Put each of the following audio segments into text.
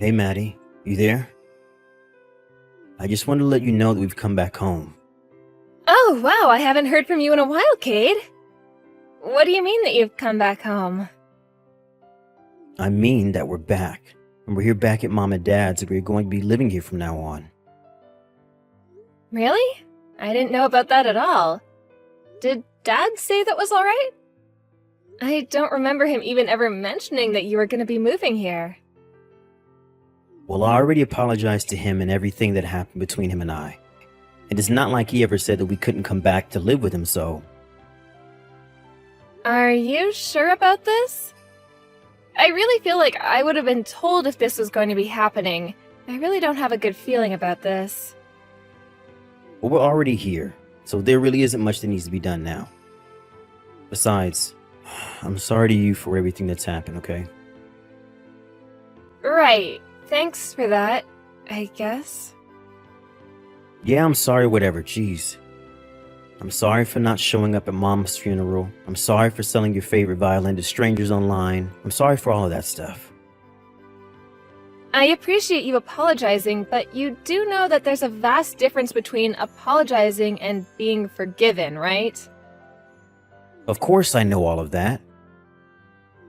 Hey, Maddie, you there? I just wanted to let you know that we've come back home. Oh, wow, I haven't heard from you in a while, Cade. What do you mean that you've come back home? I mean that we're back, and we're here back at Mom and Dad's, and we're going to be living here from now on. Really? I didn't know about that at all. Did Dad say that was alright? I don't remember him even ever mentioning that you were going to be moving here. Well, I already apologized to him and everything that happened between him and I. And it's not like he ever said that we couldn't come back to live with him, so... Are you sure about this? I really feel like I would have been told if this was going to be happening. I really don't have a good feeling about this. Well, we're already here, so there really isn't much that needs to be done now. Besides, I'm sorry to you for everything that's happened, okay? Right. Thanks for that, I guess. Yeah, I'm sorry, whatever, jeez. I'm sorry for not showing up at Mom's funeral. I'm sorry for selling your favorite violin to strangers online. I'm sorry for all of that stuff. I appreciate you apologizing, but you do know that there's a vast difference between apologizing and being forgiven, right? Of course I know all of that.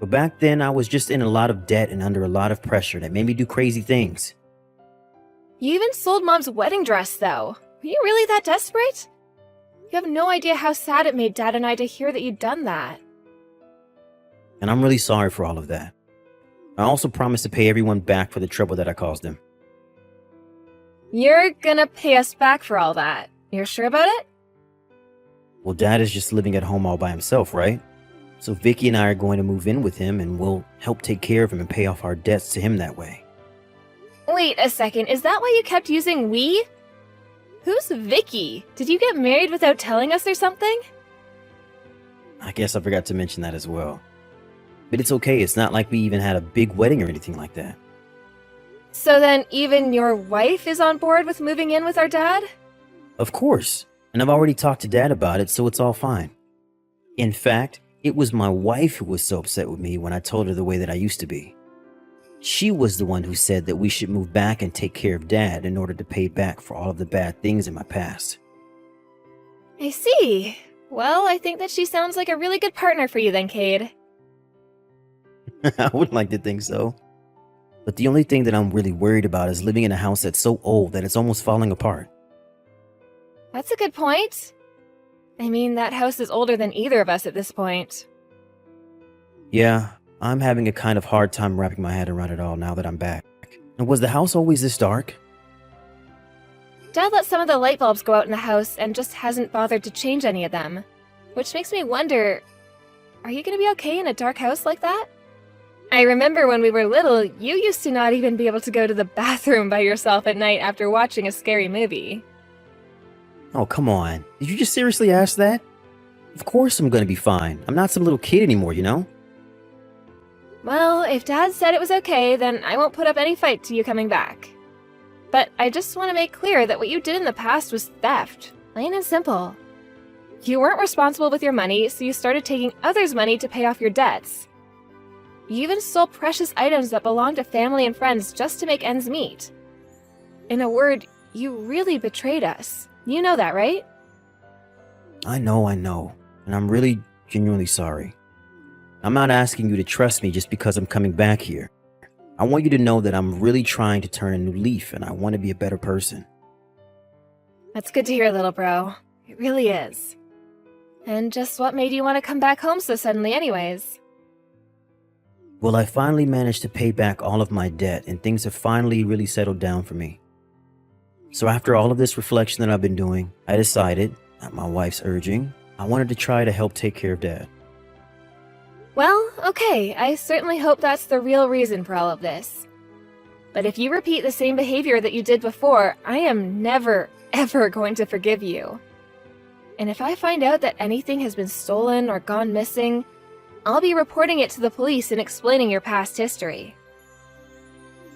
But back then, I was just in a lot of debt and under a lot of pressure that made me do crazy things. You even sold Mom's wedding dress, though. Were you really that desperate? You have no idea how sad it made Dad and I to hear that you'd done that. And I'm really sorry for all of that. I also promised to pay everyone back for the trouble that I caused them. You're gonna pay us back for all that. You're sure about it? Well, Dad is just living at home all by himself, right? So Vicky and I are going to move in with him and we'll help take care of him and pay off our debts to him that way. Wait a second, is that why you kept using we? Who's Vicky? Did you get married without telling us or something? I guess I forgot to mention that as well. But it's okay, it's not like we even had a big wedding or anything like that. So then even your wife is on board with moving in with our dad? Of course, and I've already talked to Dad about it, so it's all fine. In fact, it was my wife who was so upset with me when I told her the way that I used to be. She was the one who said that we should move back and take care of Dad in order to pay back for all of the bad things in my past. I see. Well, I think that she sounds like a really good partner for you then, Cade. I would like to think so. But the only thing that I'm really worried about is living in a house that's so old that it's almost falling apart. That's a good point. I mean, that house is older than either of us at this point. Yeah, I'm having a kind of hard time wrapping my head around it all now that I'm back. And was the house always this dark? Dad let some of the light bulbs go out in the house and just hasn't bothered to change any of them. Which makes me wonder, are you gonna be okay in a dark house like that? I remember when we were little, you used to not even be able to go to the bathroom by yourself at night after watching a scary movie. Oh, come on. Did you just seriously ask that? Of course I'm gonna be fine. I'm not some little kid anymore, you know? Well, if Dad said it was okay, then I won't put up any fight to you coming back. But I just want to make clear that what you did in the past was theft, plain and simple. You weren't responsible with your money, so you started taking others' money to pay off your debts. You even stole precious items that belonged to family and friends just to make ends meet. In a word, you really betrayed us. You know that, right? I know, and I'm really genuinely sorry. I'm not asking you to trust me just because I'm coming back here. I want you to know that I'm really trying to turn a new leaf and I want to be a better person. That's good to hear, little bro. It really is. And just what made you want to come back home so suddenly anyways? Well, I finally managed to pay back all of my debt and things have finally really settled down for me. So after all of this reflection that I've been doing, I decided, at my wife's urging, I wanted to try to help take care of Dad. Well, okay, I certainly hope that's the real reason for all of this. But if you repeat the same behavior that you did before, I am never, ever going to forgive you. And if I find out that anything has been stolen or gone missing, I'll be reporting it to the police and explaining your past history.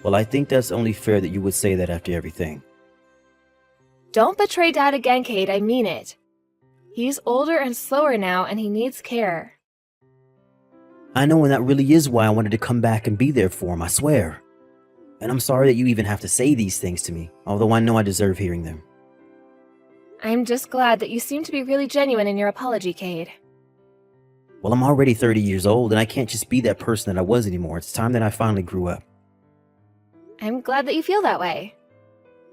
Well, I think that's only fair that you would say that after everything. Don't betray Dad again, Cade, I mean it. He's older and slower now, and he needs care. I know, and that really is why I wanted to come back and be there for him, I swear. And I'm sorry that you even have to say these things to me, although I know I deserve hearing them. I'm just glad that you seem to be really genuine in your apology, Cade. Well, I'm already 30 years old, and I can't just be that person that I was anymore. It's time that I finally grew up. I'm glad that you feel that way.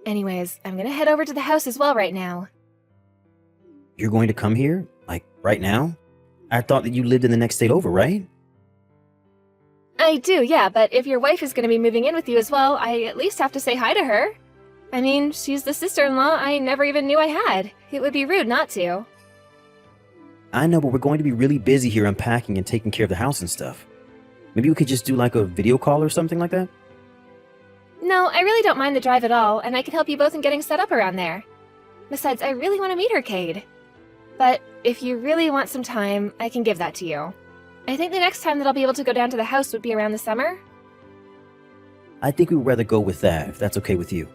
Anyways, I'm gonna head over to the house as well right now. You're going to come here? Like, right now? I thought that you lived in the next state over, right? I do, yeah, but if your wife is gonna be moving in with you as well, I at least have to say hi to her. I mean, she's the sister-in-law I never even knew I had. It would be rude not to. I know, but we're going to be really busy here unpacking and taking care of the house and stuff. Maybe we could just do like a video call or something like that? No, I really don't mind the drive at all, and I can help you both in getting set up around there. Besides, I really want to meet her, Cade. But if you really want some time, I can give that to you. I think the next time that I'll be able to go down to the house would be around the summer. I think we'd rather go with that, if that's okay with you.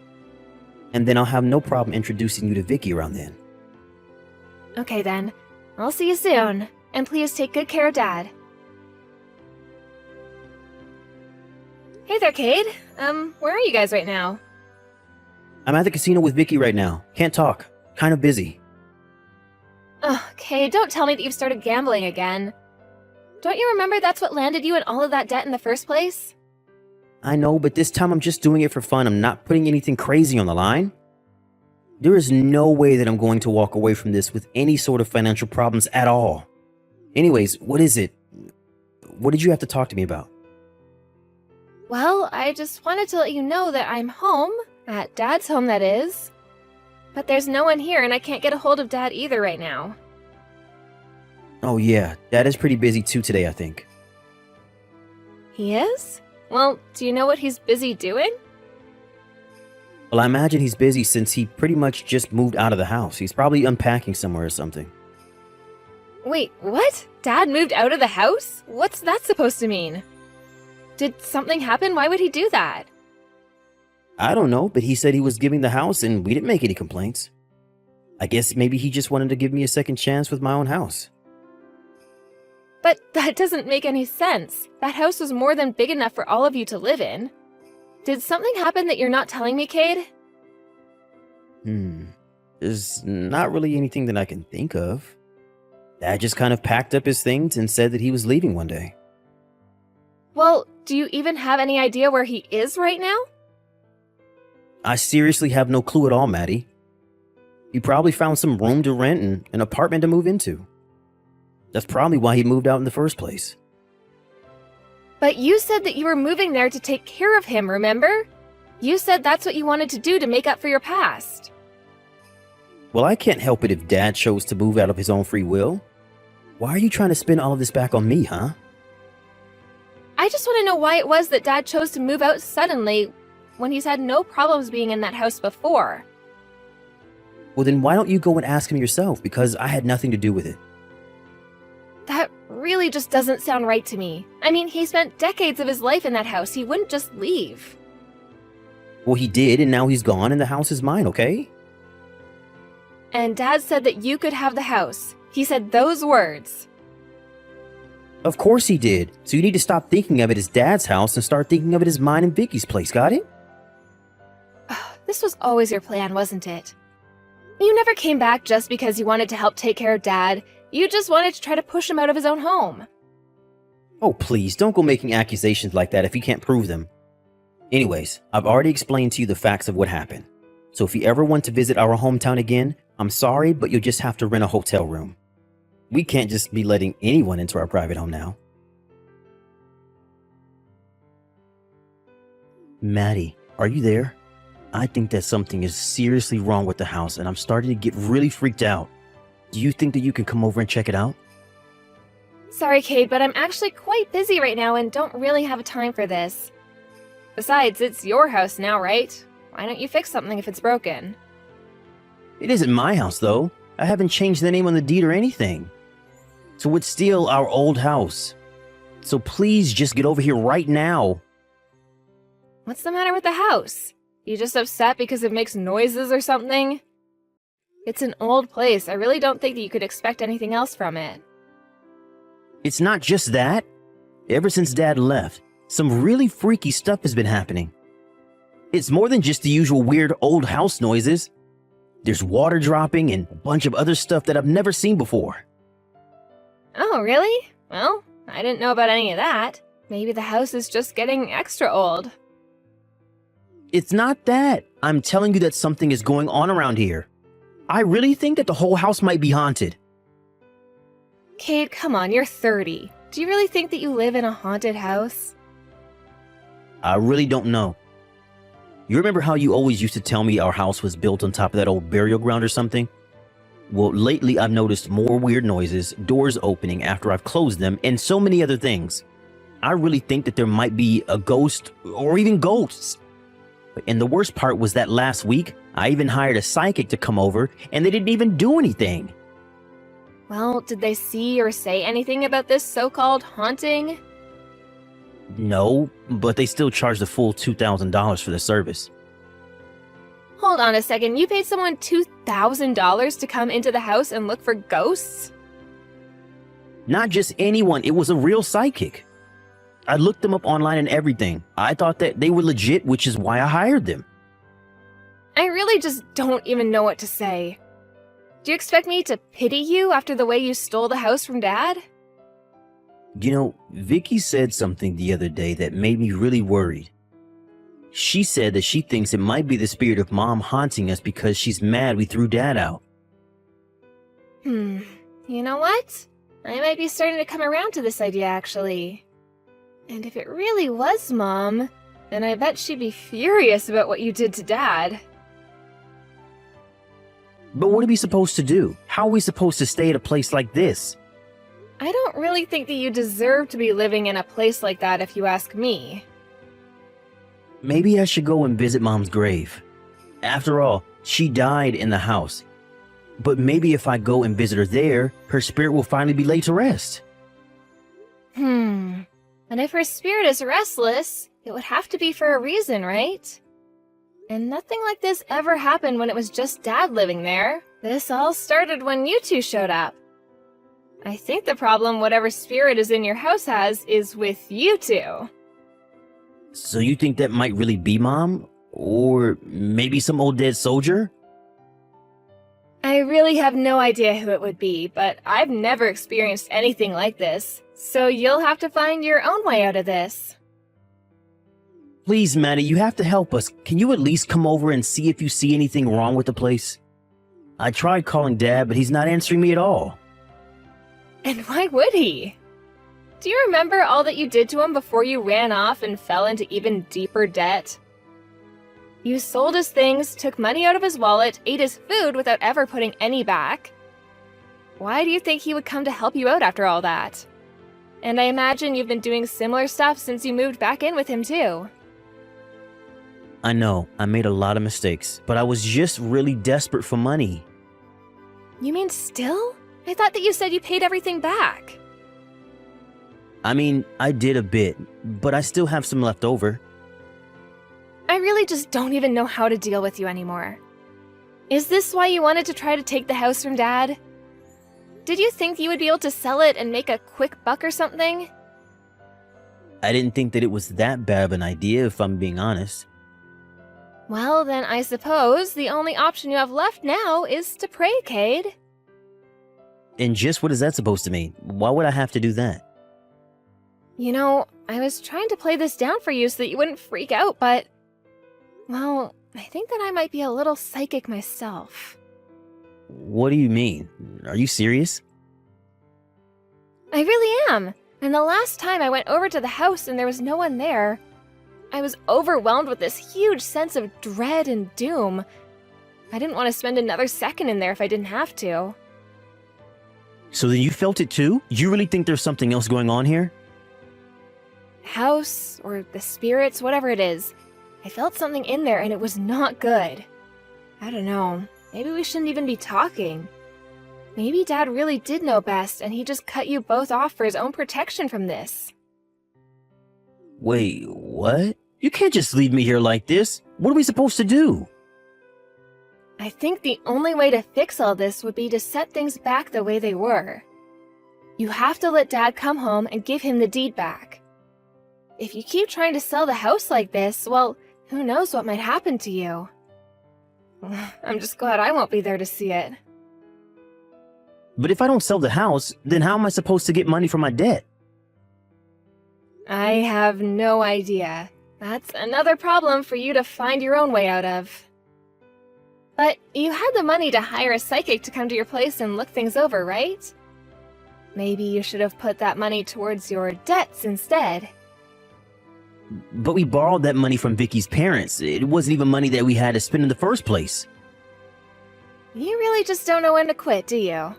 And then I'll have no problem introducing you to Vicky around then. Okay then. I'll see you soon. And please take good care of Dad. Hey there, Cade. Where are you guys right now? I'm at the casino with Vicky right now. Can't talk. Kind of busy. Ugh, Cade, don't tell me that you've started gambling again. Don't you remember that's what landed you in all of that debt in the first place? I know, but this time I'm just doing it for fun. I'm not putting anything crazy on the line. There is no way that I'm going to walk away from this with any sort of financial problems at all. Anyways, what is it? What did you have to talk to me about? Well, I just wanted to let you know that I'm home. At Dad's home, that is. But there's no one here and I can't get a hold of Dad either right now. Oh yeah, Dad is pretty busy too today, I think. He is? Well, do you know what he's busy doing? Well, I imagine he's busy since he pretty much just moved out of the house. He's probably unpacking somewhere or something. Wait, what? Dad moved out of the house? What's that supposed to mean? Did something happen? Why would he do that? I don't know, but he said he was giving the house and we didn't make any complaints. I guess maybe he just wanted to give me a second chance with my own house. But that doesn't make any sense. That house was more than big enough for all of you to live in. Did something happen that you're not telling me, Cade? There's not really anything that I can think of. Dad just kind of packed up his things and said that he was leaving one day. Well, do you even have any idea where he is right now? I seriously have no clue at all, Maddie. He probably found some room to rent and an apartment to move into. That's probably why he moved out in the first place. But you said that you were moving there to take care of him, remember? You said that's what you wanted to do to make up for your past. Well, I can't help it if Dad chose to move out of his own free will. Why are you trying to spin all of this back on me, huh? I just want to know why it was that Dad chose to move out suddenly when he's had no problems being in that house before. Well, then why don't you go and ask him yourself, because I had nothing to do with it. That really just doesn't sound right to me. I mean, he spent decades of his life in that house. He wouldn't just leave. Well, he did, and now he's gone, and the house is mine, okay? And Dad said that you could have the house. He said those words. Of course he did. So you need to stop thinking of it as Dad's house and start thinking of it as mine and Vicky's place, got it? This was always your plan, wasn't it? You never came back just because you wanted to help take care of Dad. You just wanted to try to push him out of his own home. Oh, please, don't go making accusations like that if you can't prove them. Anyways, I've already explained to you the facts of what happened. So if you ever want to visit our hometown again, I'm sorry, but you'll just have to rent a hotel room. We can't just be letting anyone into our private home now. Maddie, are you there? I think that something is seriously wrong with the house and I'm starting to get really freaked out. Do you think that you can come over and check it out? Sorry, Cade, but I'm actually quite busy right now and don't really have time for this. Besides, it's your house now, right? Why don't you fix something if it's broken? It isn't my house, though. I haven't changed the name on the deed or anything. So it's still our old house. So please just get over here right now. What's the matter with the house? You just upset because it makes noises or something? It's an old place. I really don't think that you could expect anything else from it. It's not just that. Ever since Dad left, some really freaky stuff has been happening. It's more than just the usual weird old house noises. There's water dropping and a bunch of other stuff that I've never seen before. Oh, really? Well, I didn't know about any of that. Maybe the house is just getting extra old. It's not that. I'm telling you that something is going on around here. I really think that the whole house might be haunted. Cade, come on, you're 30. Do you really think that you live in a haunted house? I really don't know. You remember how you always used to tell me our house was built on top of that old burial ground or something? Well, lately I've noticed more weird noises, doors opening after I've closed them, and so many other things. I really think that there might be a ghost or even ghosts. And the worst part was that last week, I even hired a psychic to come over, and they didn't even do anything. Well, did they see or say anything about this so-called haunting? No, but they still charged the full $2,000 for the service. Hold on a second, you paid someone $2,000 to come into the house and look for ghosts? Not just anyone, it was a real psychic. I looked them up online and everything. I thought that they were legit, which is why I hired them. I really just don't even know what to say. Do you expect me to pity you after the way you stole the house from Dad? You know, Vicky said something the other day that made me really worried. She said that she thinks it might be the spirit of Mom haunting us because she's mad we threw Dad out. You know what? I might be starting to come around to this idea, actually. And if it really was Mom, then I bet she'd be furious about what you did to Dad. But what are we supposed to do? How are we supposed to stay at a place like this? I don't really think that you deserve to be living in a place like that if you ask me. Maybe I should go and visit Mom's grave. After all, she died in the house. But maybe if I go and visit her there, her spirit will finally be laid to rest. And if her spirit is restless, it would have to be for a reason, right? And nothing like this ever happened when it was just Dad living there. This all started when you two showed up. I think the problem whatever spirit is in your house has is with you two. So you think that might really be Mom? Or maybe some old dead soldier? I really have no idea who it would be, but I've never experienced anything like this. So you'll have to find your own way out of this. Please, Maddie, you have to help us. Can you at least come over and see if you see anything wrong with the place? I tried calling Dad, but he's not answering me at all. And why would he? Do you remember all that you did to him before you ran off and fell into even deeper debt? You sold his things, took money out of his wallet, ate his food without ever putting any back. Why do you think he would come to help you out after all that? And I imagine you've been doing similar stuff since you moved back in with him too. I know, I made a lot of mistakes, but I was just really desperate for money. You mean still? I thought that you said you paid everything back. I mean, I did a bit, but I still have some left over. I really just don't even know how to deal with you anymore. Is this why you wanted to try to take the house from Dad? Did you think you would be able to sell it and make a quick buck or something? I didn't think that it was that bad of an idea, if I'm being honest. Well, then I suppose the only option you have left now is to pray, Cade. And just what is that supposed to mean? Why would I have to do that? You know, I was trying to play this down for you so that you wouldn't freak out, but... well, I think that I might be a little psychic myself. What do you mean? Are you serious? I really am. And the last time I went over to the house and there was no one there, I was overwhelmed with this huge sense of dread and doom. I didn't want to spend another second in there if I didn't have to. So then you felt it too? You really think there's something else going on here? House, or the spirits, whatever it is. I felt something in there and it was not good. I don't know. Maybe we shouldn't even be talking. Maybe Dad really did know best and he just cut you both off for his own protection from this. Wait, what? You can't just leave me here like this. What are we supposed to do? I think the only way to fix all this would be to set things back the way they were. You have to let Dad come home and give him the deed back. If you keep trying to sell the house like this, well, Who knows what might happen to you? I'm just glad I won't be there to see it. But if I don't sell the house, then how am I supposed to get money for my debt? I have no idea. That's another problem for you to find your own way out of. But you had the money to hire a psychic to come to your place and look things over, right? Maybe you should have put that money towards your debts instead. But we borrowed that money from Vicky's parents. It wasn't even money that we had to spend in the first place. You really just don't know when to quit, do you?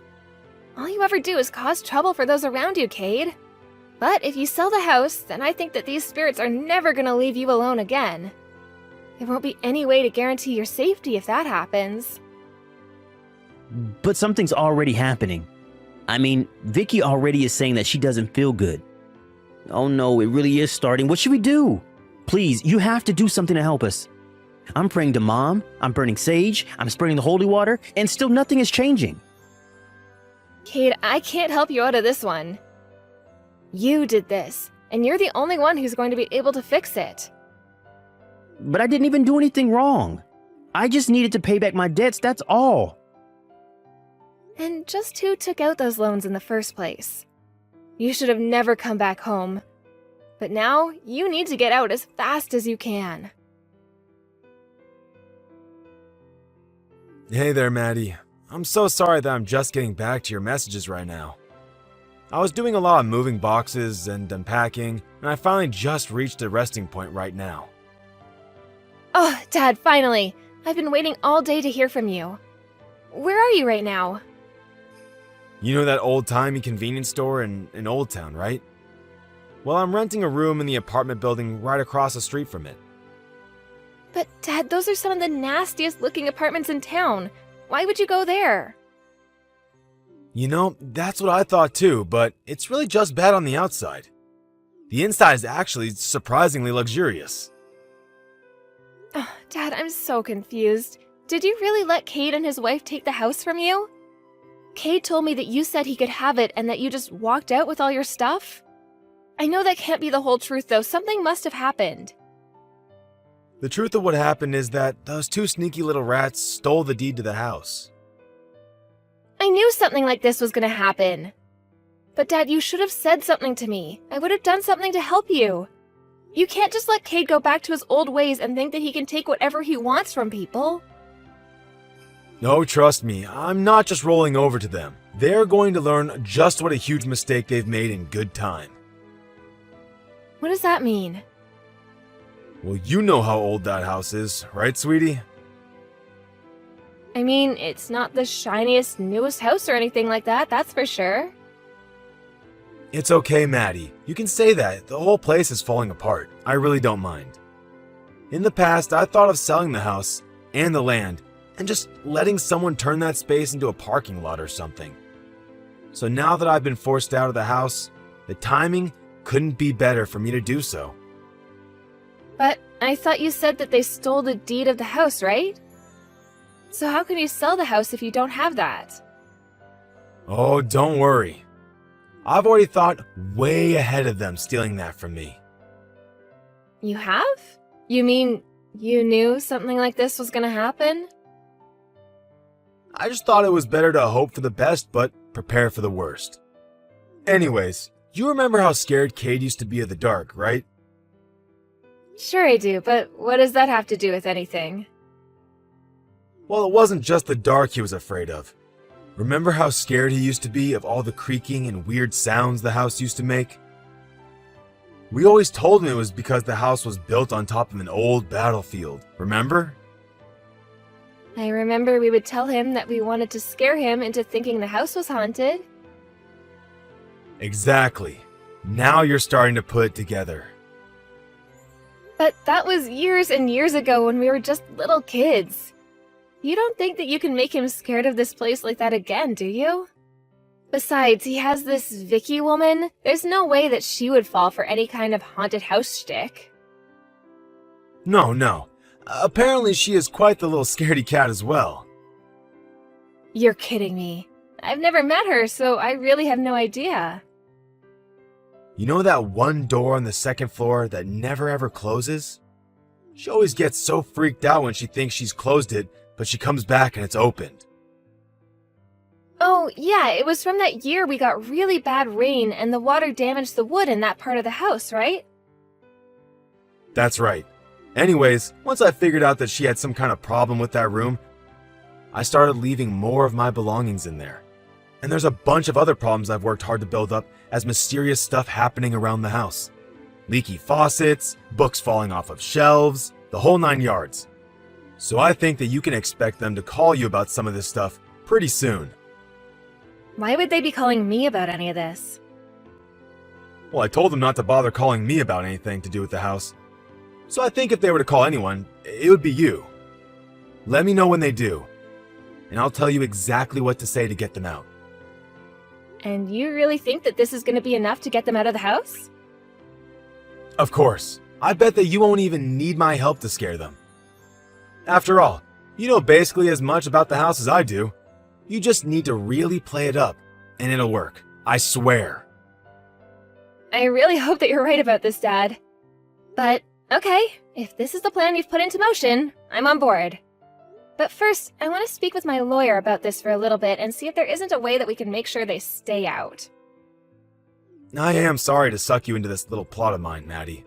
All you ever do is cause trouble for those around you, Cade. But if you sell the house, then I think that these spirits are never gonna leave you alone again. There won't be any way to guarantee your safety if that happens. But something's already happening. I mean, Vicky already is saying that she doesn't feel good. Oh no, it really is starting. What should we do? Please, you have to do something to help us. I'm praying to Mom, I'm burning sage, I'm spraying the holy water, and still nothing is changing. Cade, I can't help you out of this one. You did this, and you're the only one who's going to be able to fix it. But I didn't even do anything wrong. I just needed to pay back my debts, that's all. And just who took out those loans in the first place? You should have never come back home. But now, you need to get out as fast as you can. Hey there, Maddie. I'm so sorry that I'm just getting back to your messages right now. I was doing a lot of moving boxes and unpacking, and I finally just reached a resting point right now. Oh, Dad, finally! I've been waiting all day to hear from you. Where are you right now? You know that old-timey convenience store in Old Town, right? Well, I'm renting a room in the apartment building right across the street from it. But, Dad, those are some of the nastiest looking apartments in town. Why would you go there? You know, that's what I thought too, but it's really just bad on the outside. The inside is actually surprisingly luxurious. Oh, Dad, I'm so confused. Did you really let Cade and his wife take the house from you? Cade told me that you said he could have it and that you just walked out with all your stuff. I know that can't be the whole truth, though. Something must have happened. The truth of what happened is that those two sneaky little rats stole the deed to the house. I knew something like this was going to happen. But Dad, you should have said something to me. I would have done something to help you. You can't just let Cade go back to his old ways and think that he can take whatever he wants from people. No, trust me, I'm not just rolling over to them. They're going to learn just what a huge mistake they've made in good time. What does that mean? Well, you know how old that house is, right, sweetie? I mean, it's not the shiniest, newest house or anything like that, that's for sure. It's okay, Maddie. You can say that. The whole place is falling apart. I really don't mind. In the past, I thought of selling the house and the land and just letting someone turn that space into a parking lot or something. So now that I've been forced out of the house, the timing couldn't be better for me to do so. But I thought you said that they stole the deed of the house, right? So how can you sell the house if you don't have that? Oh, don't worry. I've already thought way ahead of them stealing that from me. You have? You mean you knew something like this was gonna happen? I just thought it was better to hope for the best, but prepare for the worst. Anyways, you remember how scared Cade used to be of the dark, right? Sure I do, but what does that have to do with anything? Well, it wasn't just the dark he was afraid of. Remember how scared he used to be of all the creaking and weird sounds the house used to make? We always told him it was because the house was built on top of an old battlefield, remember? I remember we would tell him that we wanted to scare him into thinking the house was haunted. Exactly. Now you're starting to put it together. But that was years and years ago when we were just little kids. You don't think that you can make him scared of this place like that again, do you? Besides, he has this Vicky woman. There's no way that she would fall for any kind of haunted house shtick. No. Apparently she is quite the little scaredy cat as well. You're kidding me. I've never met her, so I really have no idea. You know that one door on the second floor that never ever closes? She always gets so freaked out when she thinks she's closed it, but she comes back and it's opened. Oh, yeah, it was from that year we got really bad rain and the water damaged the wood in that part of the house, right? That's right. Anyways, once I figured out that she had some kind of problem with that room, I started leaving more of my belongings in there. And there's a bunch of other problems I've worked hard to build up as mysterious stuff happening around the house. Leaky faucets, books falling off of shelves, the whole 9 yards. So I think that you can expect them to call you about some of this stuff pretty soon. Why would they be calling me about any of this? Well, I told them not to bother calling me about anything to do with the house. So I think if they were to call anyone, it would be you. Let me know when they do, and I'll tell you exactly what to say to get them out. And you really think that this is going to be enough to get them out of the house? Of course. I bet that you won't even need my help to scare them. After all, you know basically as much about the house as I do. You just need to really play it up, and it'll work. I swear. I really hope that you're right about this, Dad. But, okay, if this is the plan you've put into motion, I'm on board. But first, I want to speak with my lawyer about this for a little bit and see if there isn't a way that we can make sure they stay out. I am sorry to suck you into this little plot of mine, Maddie.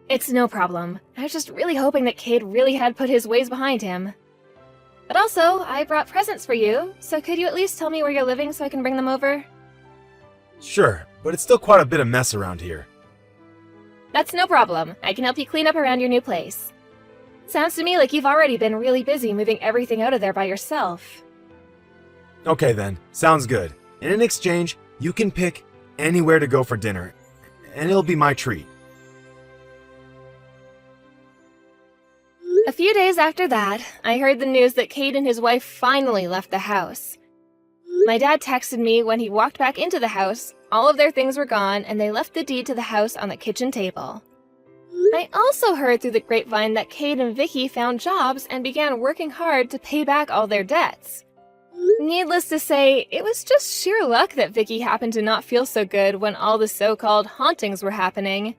It's no problem. I was just really hoping that Cade really had put his ways behind him. But also, I brought presents for you, so could you at least tell me where you're living so I can bring them over? Sure, but it's still quite a bit of mess around here. That's no problem. I can help you clean up around your new place. Sounds to me like you've already been really busy moving everything out of there by yourself. Okay then, sounds good. And in exchange, you can pick anywhere to go for dinner, and it'll be my treat. A few days after that, I heard the news that Cade and his wife finally left the house. My dad texted me when he walked back into the house. All of their things were gone, and they left the deed to the house on the kitchen table. I also heard through the grapevine that Cade and Vicky found jobs and began working hard to pay back all their debts. Needless to say, it was just sheer luck that Vicky happened to not feel so good when all the so-called hauntings were happening.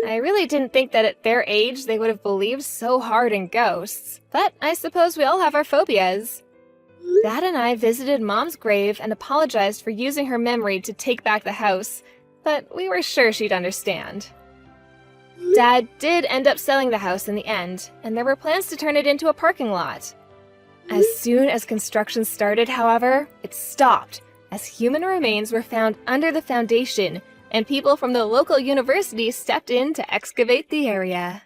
I really didn't think that at their age they would have believed so hard in ghosts, but I suppose we all have our phobias. Dad and I visited Mom's grave and apologized for using her memory to take back the house, but we were sure she'd understand. Dad did end up selling the house in the end, and there were plans to turn it into a parking lot. As soon as construction started, however, it stopped, as human remains were found under the foundation, and people from the local university stepped in to excavate the area.